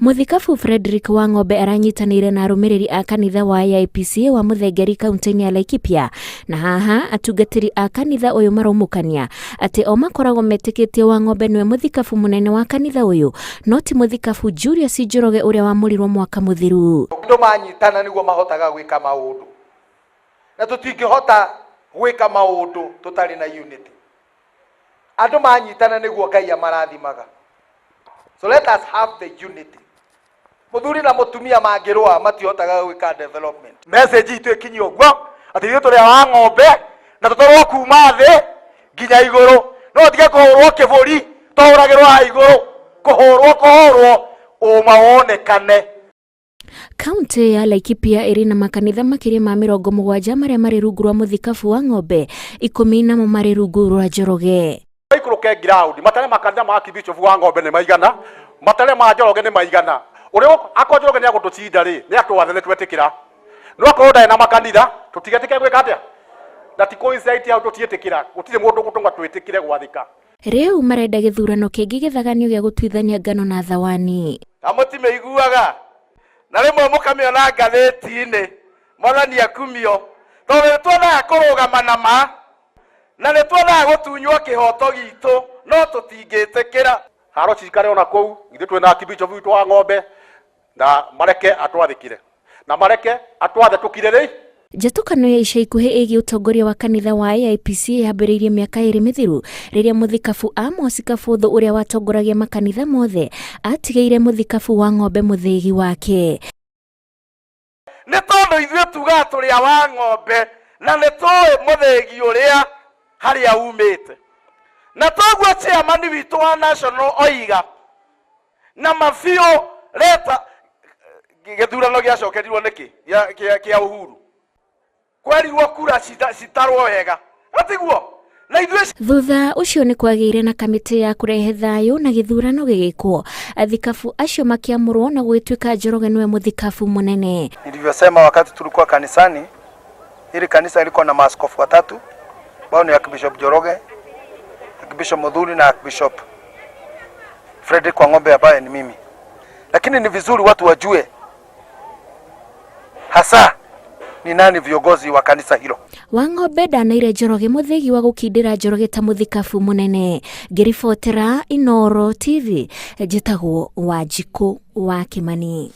Muthikabu Fredrick Wang aranyitanire na arumiriri a kanitha wa AIPCA wa muthengeri kaunti-ini ya Laikipia, na haha atungatiri a kanitha uyu maromukania ati o makoragwo metikitie Wang niwe muthikabu munene wa kanitha uyu, no ti muthikabu Julius Njoroge uria wamurirwo mwaka muthiru. Andu manyitana niguo mahotaga gwika maundu, na tutingihota gwika maundu tutari na unity. Andu manyitana niguo Ngai amarathimaga. So let us have the unity. Muthuri na mutumia mangirwa matihotaga gwika development. Message itu ikinyi ogwo ati ithu turi wa ng'ombe na tutorwo kuma thi nginya iguru, no tige kuhurwo kiburi tuhuragirwa iguru, kuhurwo umawonekane. Kaunti ya Laikipia iri na makanitha makiria ma 70 maria mari rungu rwa Muthikabu wa ng'ombe, 10 namo mari rungu rwa Njoroge. Ikuruke ground matare makanitha ma Akibicho wa ng'ombe ni maigana, matare ma Njoroge ni maigana. Urio akonjoroge ni agutucinda ri ni atwathane twetikira, no akorwo na makanitha tutigetike gwika atia na ti coincide au tutietikira, gutire mundu gutunga twetikire gwathika. Riu marenda githurano kingi githaganio gia gutwithania ngano na thawani. Amutime iguaga na rimwe mukamiona ngatheti-ini mwathani akumio tondu twona kurugama na ma na ni twona gutunywo kihoto gitu, no tutingitikira haro cikare ona kou ithu twina Akibicho vitu wa ng'ombe na mareke atwathikire na mareke atwathe tukire ri. Njatukano ya ica ikuhi igi utongoria wa kanitha wa AIPCA yambiriirie miaka 2 mithiru riria Muthikabu Muthikabu uria watongoragia makanitha mothe atigeire Muthikabu wa ng'ombe muthegi wake. Ni tondu ithuĩ tuga turi wa ng'ombe na ni tũĩ muthegi uria haria umite, na toguo chairman witu wa national oiga na mafio leta githurano giacokerirwo niki kia Uhuru kwerirwo kura citarwo wega atiguo na ithuĩ. Thutha ucio ni kwagiire na kamiti ya kurehe thayu na githurano gigikwo, athikabu acio makiamurwo na gwituika Njoroge niwe muthikabu munene. Nilivyosema wakati tulikuwa kanisani, hili kanisa ilikuwa na maaskofu watatu ambao ni Archbishop Njoroge, Archbishop Muthuri na Archbishop Fredrick Wang ambaye ni mimi. Lakini ni vizuri watu wajue hasa ni nani viongozi wa kanisa hilo. Wang danaire Njoroge muthegi wa gukindira Njoroge ta muthikabu munene. Ngiribotera Inooro TV, njitagwo Wanjiku wa Kimani.